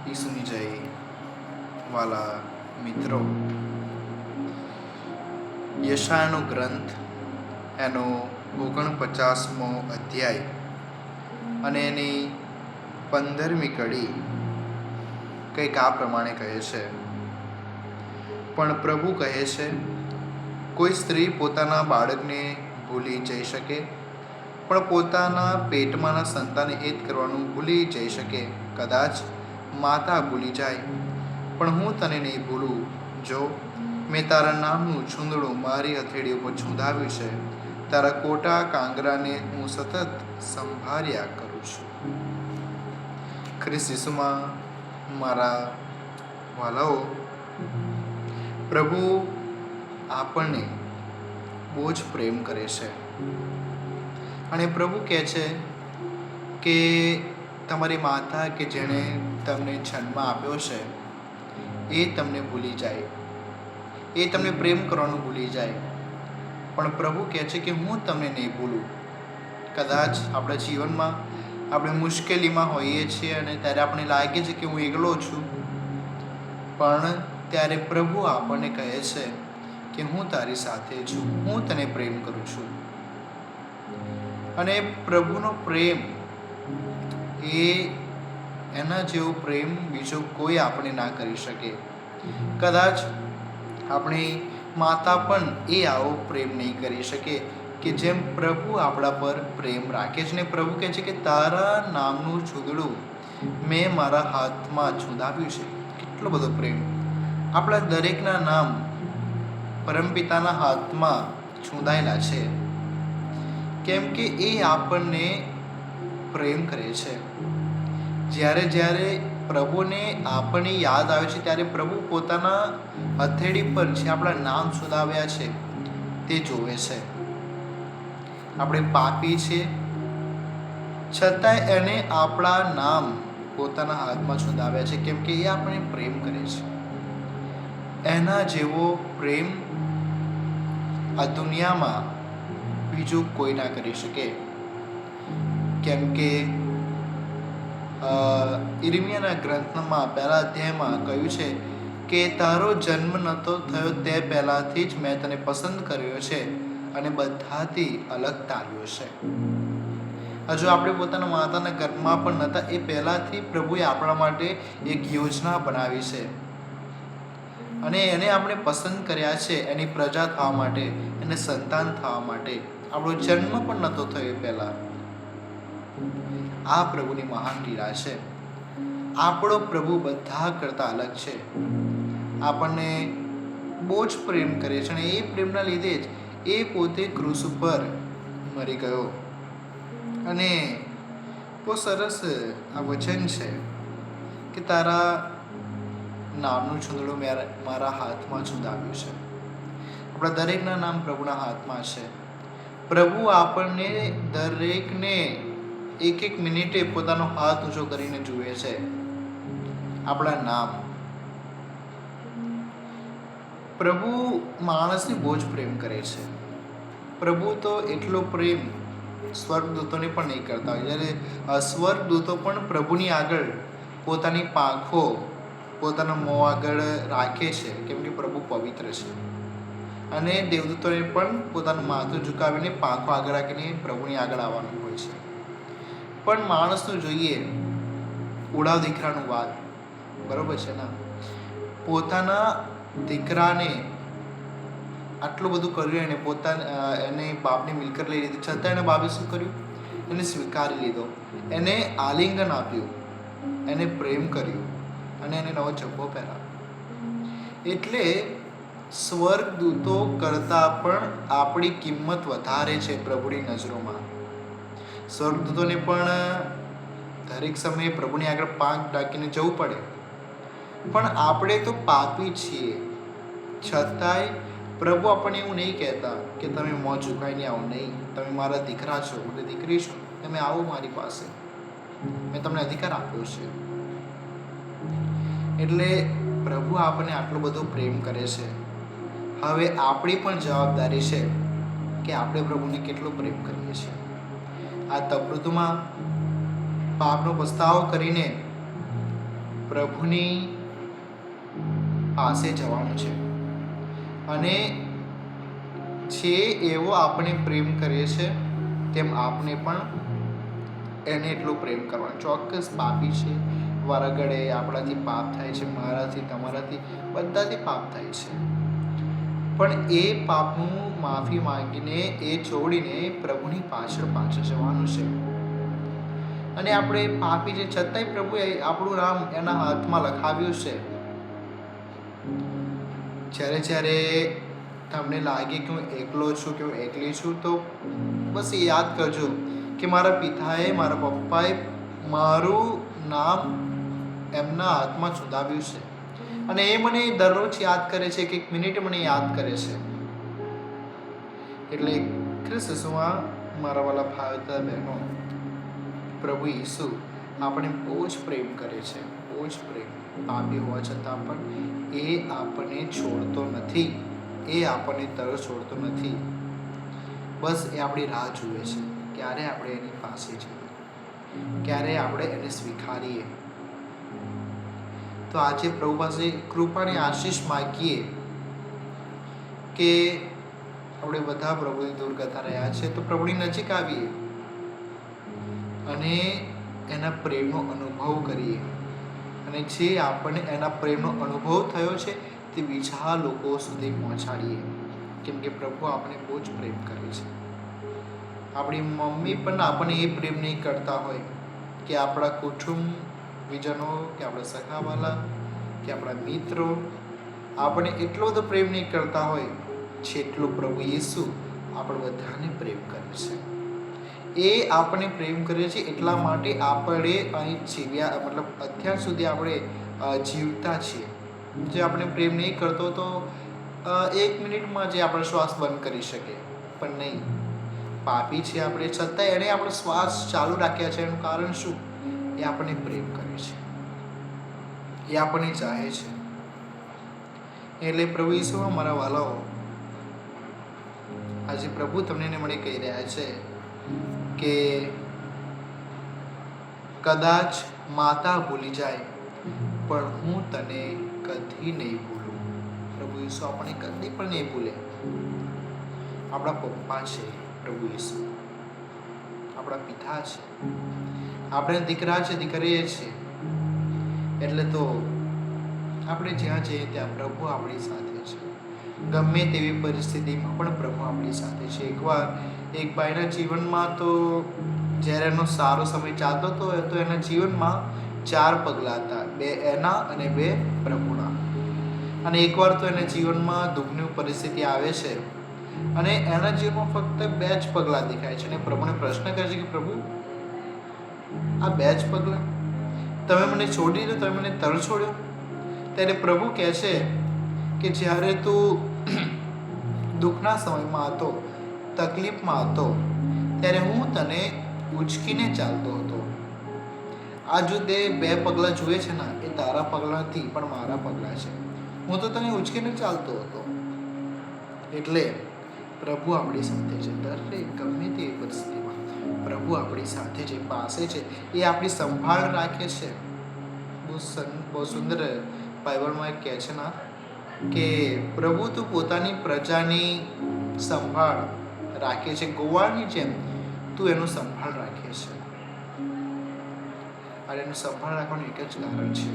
ઈસુની જય. વાલા મિત્રો, યશાયાનો ગ્રંથ એનો 49મો અધ્યાય અને એની 15મી કડી કંઈક આ પ્રમાણે કહે છે. પણ પ્રભુ કહે છે, કોઈ સ્ત્રી પોતાના બાળકને ભૂલી જઈ શકે, પણ પોતાના પેટમાંના સંતાનને હિત કરવાનું ભૂલી જઈ શકે. કદાચ માતા ભૂલી જાય, પણ હું તને નહીં ભૂલું. જો મેં તારા નામનું છૂંદડું મારી હથેળી ઉપર છૂંદાવ્યું છે, તારા કોટા કાંગરાને હું સતત સંભાળ્યા કરું છું. ખ્રિસ્ત ઈસુમાં મારા વાલાઓ, પ્રભુ આપણને બહુ જ પ્રેમ કરે છે અને પ્રભુ કહે છે કે તમારી માતા કે જેણે તમને જન્મ આપ્યો છે એ તમને ભૂલી જાય, એ તમને પ્રેમ કરવાનું ભૂલી જાય, પણ પ્રભુ કહે છે કે હું તમને નહીં ભૂલું. કદાચ આપણા જીવનમાં આપણે મુશ્કેલીમાં હોઈએ છીએ અને ત્યારે આપણને લાગે છે કે હું એકલો છું, પણ ત્યારે પ્રભુ આપણને કહે છે કે હું તારી સાથે છું, હું તને પ્રેમ કરું છું. અને પ્રભુનો પ્રેમ એના જેવો પ્રેમ બીજો કોઈ આપણે ના કરી શકે. કદાચ આપણી માતા પણ એ આવો પ્રેમ નહીં કરી શકે કે જેમ પ્રભુ આપણા પર પ્રેમ રાખે છે. ને પ્રભુ કહે છે કે તારા નામનું છૂંદડું મેં મારા હાથમાં છૂંદાવ્યું છે. કેટલો બધો પ્રેમ! આપણા દરેકના નામ પરમપિતાના હાથમાં છૂંદાયેલા છે, કેમ કે એ આપણને પ્રેમ કરે છે. જ્યારે પ્રભુને આપણને યાદ આવે છે ત્યારે પ્રભુ પોતાના હથેળી પર જે આપણા નામ છૂંદાવ્યા છે તે જોવે છે. આપણે પાપી છીએ, છતાંય એને આપણા નામ પોતાના હાથમાં છૂંદાવ્યા છે, કેમ કે એ આપણને પ્રેમ કરે છે. એના જેવો પ્રેમ આ દુનિયામાં બીજું કોઈ ના કરી શકે. કેમ કે ઈર્મિયાના ગ્રંથમાં 1 અધ્યાયમાં કહ્યું છે કે તારો જન્મ નહોતો થયો તે પહેલાંથી જ મેં તને પસંદ કર્યો છે અને બધાથી અલગ તાર્યો છે. હજુ આપણે પોતાના માતાના ગર્ભમાં પણ નહોતા એ પહેલાંથી પ્રભુએ આપણા માટે એક યોજના બનાવી છે અને એને આપણે પસંદ કર્યા છે એની પ્રજા થવા માટે, એને સંતાન થવા માટે. આપણો જન્મ પણ નહોતો થયો એ પહેલાં. આ પ્રભુની મહાન લીલા છે. આપણો પ્રભુ બધા કરતાં અલગ છે, આપણને બહુ જ પ્રેમ કરે છે અને એ પ્રેમના લીધે જ એ પોતે ક્રૂસ ઉપર મરી ગયો. અને બહુ સરસ આ વચન છે કે તારા નામનું છૂંદડું મારા હાથમાં છૂંદાવ્યું છે. આપણા દરેકના નામ પ્રભુના હાથમાં છે. પ્રભુ આપણને દરેકને એક મિનિટે પોતાનો હાથ ઊંચો કરીને જુએ છે. આપણા નામ. પ્રભુ માણસને બહુ જ પ્રેમ કરે છે. પ્રભુ તો એટલો પ્રેમ સ્વર્ગદૂતોને પણ નહીં કરતા હોય, જ્યારે સ્વર્ગદૂતો પણ પ્રભુની આગળ પોતાની પાંખો પોતાના મોં આગળ રાખે છે, કેમ કે પ્રભુ પવિત્ર છે. અને દેવદૂતોને પણ પોતાનું માથું ઝુકાવીને પાંખો આગળ રાખીને પ્રભુની આગળ આવવાનું હોય છે. પણ માણસનું જોઈએ, ઉડાવ દીકરાનું વાત, બરોબર છે ને? પોતાના દીકરાને આટલું બધું કર્યું, એને બાપની મિલકત લઈ લીધી, છતાં એના બાપે શું કર્યું? એને સ્વીકારી લીધો, એને આલિંગન આપ્યું, એને પ્રેમ કર્યું અને એને નવો જબ્બો પહેરાવ્યો. એટલે સ્વર્ગદૂતો કરતાં પણ આપણી કિંમત વધારે છે પ્રભુની નજરોમાં. સ્વર્ગદૂતોને પણ દરેક સમયે પ્રભુની આગળ પાંખ ઢાંકીને જવું પડે, પણ આપણે તો પાપી છીએ, છતાંય પ્રભુ આપણને એવું નહીં કહેતા કે તમે મોં ઝુકાઈને આવો. નહીં, તમે મારા દીકરા છો, મારી દીકરી છો, તમે આવો મારી પાસે, મેં તમને અધિકાર આપ્યો છે. એટલે પ્રભુ આપણને આટલો બધો પ્રેમ કરે છે. હવે આપણી પણ જવાબદારી છે કે આપણે પ્રભુને કેટલો પ્રેમ કરીએ છીએ. આ તપ ઋતુમાં પાપનો પસ્તાવો કરીને પ્રભુની પાસે જવાનું છે અને જે એવો આપણે પ્રેમ કરીએ છીએ તેમ આપણે પણ એને એટલો પ્રેમ કરવાનો. ચોક્કસ પાપી છે, વારાઘડે આપણાથી પાપ થાય છે, મારાથી, તમારાથી, બધાથી પાપ થાય છે, પણ એ પાપનું માફી માંગીને એ છોડીને પ્રભુની પાછળ જવાનું છે. અને આપણે પાપી છે છતાંય પ્રભુએ આપણું નામ એના હાથમાં લખાવ્યું છે. જ્યારે તમને લાગે કે હું એકલો છું, કે હું એકલી છું, તો બસ એ યાદ કરજો કે મારા પિતાએ, મારા પપ્પાએ મારું નામ એમના હાથમાં છુદાવ્યું છે અને એ મને દરરોજ યાદ કરે છે, કે એક મિનિટ મને યાદ કરે છે. એટલે ખ્રિસ્તમાં મારા વાલા ભાઈ બહેનો, પ્રભુ ઈસુ આપણે બહુ જ પ્રેમ કરે છે, બહુ જ પ્રેમ. પાપી હોવા છતાં પણ એ આપણને છોડતો નથી, એ આપણને તરત છોડતો નથી. બસ એ આપણી રાહ જુએ છે ક્યારે આપણે એની પાસે જઈએ, ક્યારે આપણે એને સ્વીકારીએ. તો આજે પ્રભુ પાસે કૃપાની આશીષ માગીએ કે આપણે બધા પ્રભુની દૂર કરતા રહ્યા છે, તો પ્રભુની નજીક આવીએ અને એના પ્રેમનો અનુભવ કરીએ. અને જે આપણને એના પ્રેમનો અનુભવ થયો છે તે બીજા લોકો સુધી પહોંચાડીએ, કેમ કે પ્રભુ આપણે બહુ જ પ્રેમ કરે છે. આપણી મમ્મી પણ આપણને એ પ્રેમ નહીં કરતા હોય, કે આપણા કુટુંબીજનો, કે આપણા સગાવાલા, કે આપણા મિત્રો આપણે એટલો બધો પ્રેમ નહીં કરતા હોય જેટલો પ્રભુ ઈસુ આપણે બધાને પ્રેમ કરે છે. એ આપણે પ્રેમ કરે છે એટલા માટે આપણે અહીં જીવ્યા, મતલબ અત્યાર સુધી આપણે જીવતા છીએ. જે આપણે પ્રેમ નહીં કરતો તો 1 મિનિટમાં જે આપણો શ્વાસ બંધ કરી શકે, પણ નહીં. પાપી છે આપણે છતાં એણે આપણો શ્વાસ ચાલુ રાખ્યા છે. એનું કારણ શું? એ આપણને પ્રેમ કરે છે, એ આપણને ચાહે છે. એટલે પ્રભુ ઈસુમાં મારા વાલાઓ, આજે પ્રભુ તમને મને કહી રહ્યા છે કે કદાચ માતા ભૂલી જાય પણ હું તને કદી નહીં ભૂલું. પ્રભુ ઈસુ આપણને કદી પણ નહીં ભૂલે. આપણા પપ્પા છે પ્રભુ ઈસુ, આપણા પિતા છે, આપણે દીકરા છે, દીકરીએ છે. એટલે તો આપણે જ્યાં જઈએ ત્યાં પ્રભુ આપણી સાથે છે. ગમે તેવી પરિસ્થિતિમાં પણ પ્રભુ આપણી સાથે છે. એકવાર એક ભાઈના જીવનમાં તો જ્યારે એનો સારો સમય ચાલતો હતો, તો એના જીવનમાં 4 પગલાં હતા, 2 એના અને 2 પ્રભુના. અને એકવાર તો એના જીવનમાં દુઃખની પરિસ્થિતિ આવે છે અને એના જીવનમાં ફક્ત 2 જ પગલાં દેખાય છે. અને પ્રભુને પ્રશ્ન કરે છે કે પ્રભુ, આ 2 જ પગલાં તમે મને છોડી દીધો, તમે મને તર છોડ્યો. ત્યારે પ્રભુ કહે છે કે જ્યારે તું દુઃખના સમયમાં હતો, તકલીફમાં હતો, ત્યારે હું તને ઉચકીને ચાલતો હતો. આ જો તે 2 પગલાં જુએ છે ને, એ તારા પગલાં નથી પણ મારા પગલાં છે. હું તો તને ઉચકીને ચાલતો હતો. એટલે પ્રભુ આપણી સાથે છે. દરેક ગમે તે પરિસ્થિતિમાં પ્રભુ આપણી સાથે છે, પાસે છે. એ આપણી સંભાળ રાખે છે. બહુ સુંદર બાઇબલમાં કહે છે ને કે પ્રભુ તું પોતાની પ્રજાની સંભાળ રાખે છે, ગોવાળની જેમ તું એનું સંભાળ રાખે છે. અને એનું સંભાળ રાખવાનું એક જ કારણ છે,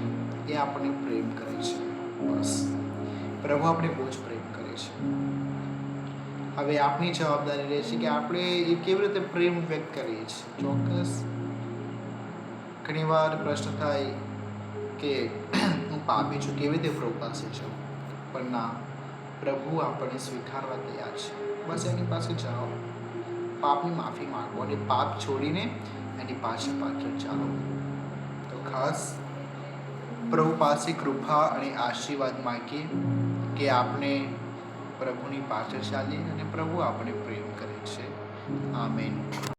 એ આપણને પ્રેમ કરે છે. બસ પ્રભુ આપણે બહુ જ પ્રેમ કરે છે. હવે આપની જવાબદારી રહે છે કે આપણે એ કેવી રીતે પ્રેમ વ્યક્ત કરીએ છીએ. ચોક્કસ ઘણીવાર પ્રશ્ન થાય કે હું પાપી છું, કેવી રીતે પ્રભુ પાસે જાઉં? પણ ના, પ્રભુ આપણને સ્વીકારવા તૈયાર છે. બસ એની પાસે જાઓ, પાપની માફી માંગો અને પાપ છોડીને એની પાછળ ચાલો. તો ખાસ પ્રભુ પાસે કૃપા અને આશીર્વાદ માંગીએ કે આપણે પ્રભુની પાછળ ચાલીએ અને પ્રભુ આપણે પ્રેમ કરે છે. આમેન.